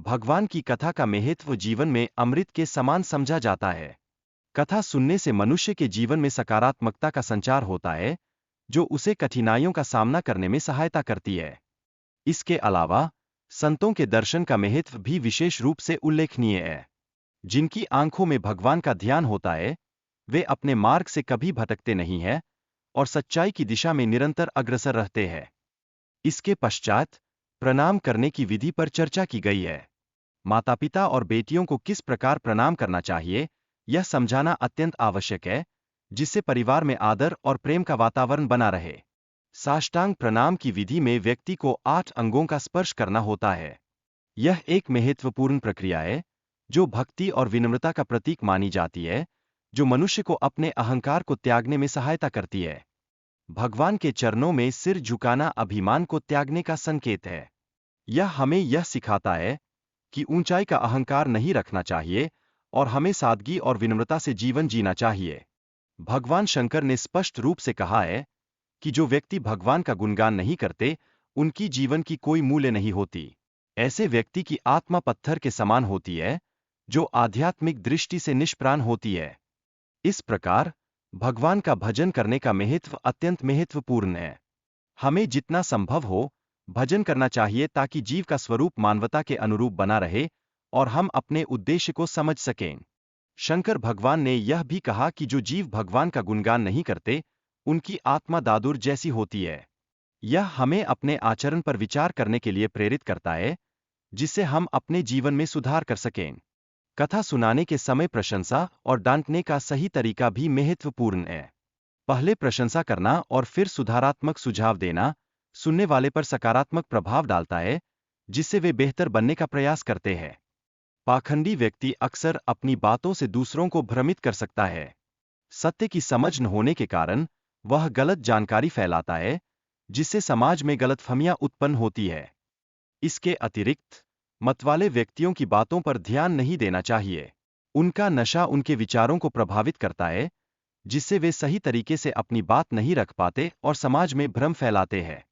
भगवान की कथा का महत्व जीवन में अमृत के समान समझा जाता है। कथा सुनने से मनुष्य के जीवन में सकारात्मकता का संचार होता है, जो उसे कठिनाइयों का सामना करने में सहायता करती है। इसके अलावा संतों के दर्शन का महत्व भी विशेष रूप से उल्लेखनीय है। जिनकी आंखों में भगवान का ध्यान होता है, वे अपने मार्ग से कभी भटकते नहीं हैं और सच्चाई की दिशा में निरंतर अग्रसर रहते हैं। इसके पश्चात प्रणाम करने की विधि पर चर्चा की गई है। माता-पिता और बेटियों को किस प्रकार प्रणाम करना चाहिए, यह समझाना अत्यंत आवश्यक है, जिससे परिवार में आदर और प्रेम का वातावरण बना रहे। साष्टांग प्रणाम की विधि में व्यक्ति को 8 अंगों का स्पर्श करना होता है। यह एक महत्वपूर्ण प्रक्रिया है, जो भक्ति और विनम्रता का प्रतीक मानी जाती है, जो मनुष्य को अपने अहंकार को त्यागने में सहायता करती है। भगवान के चरणों में सिर झुकाना अभिमान को त्यागने का संकेत है। यह हमें यह सिखाता है कि ऊंचाई का अहंकार नहीं रखना चाहिए और हमें सादगी और विनम्रता से जीवन जीना चाहिए। भगवान शंकर ने स्पष्ट रूप से कहा है कि जो व्यक्ति भगवान का गुणगान नहीं करते, उनकी जीवन की कोई मूल्य नहीं होती। ऐसे व्यक्ति की आत्मा पत्थर के समान होती है, जो आध्यात्मिक दृष्टि से निष्प्राण होती है। इस प्रकार भगवान का भजन करने का महत्व अत्यंत महत्वपूर्ण है। हमें जितना संभव हो भजन करना चाहिए ताकि जीव का स्वरूप मानवता के अनुरूप बना रहे और हम अपने उद्देश्य को समझ सकें। शंकर भगवान ने यह भी कहा कि जो जीव भगवान का गुणगान नहीं करते, उनकी आत्मा दादुर जैसी होती है। यह हमें अपने आचरण पर विचार करने के लिए प्रेरित करता है, जिससे हम अपने जीवन में सुधार कर सकें। कथा सुनाने के समय प्रशंसा और डांटने का सही तरीका भी महत्वपूर्ण है। पहले प्रशंसा करना और फिर सुधारात्मक सुझाव देना सुनने वाले पर सकारात्मक प्रभाव डालता है, जिससे वे बेहतर बनने का प्रयास करते हैं। पाखंडी व्यक्ति अक्सर अपनी बातों से दूसरों को भ्रमित कर सकता है। सत्य की समझ न होने के कारण वह गलत जानकारी फैलाता है, जिससे समाज में गलतफहमियां उत्पन्न होती है। इसके अतिरिक्त मतवाले व्यक्तियों की बातों पर ध्यान नहीं देना चाहिए। उनका नशा उनके विचारों को प्रभावित करता है, जिससे वे सही तरीके से अपनी बात नहीं रख पाते और समाज में भ्रम फैलाते हैं।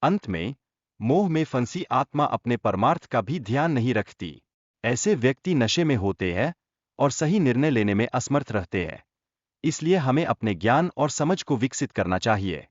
अंत में, मोह में फंसी आत्मा अपने परमार्थ का भी ध्यान नहीं रखती। ऐसे व्यक्ति नशे में होते हैं और सही निर्णय लेने में असमर्थ रहते हैं। इसलिए हमें अपने ज्ञान और समझ को विकसित करना चाहिए।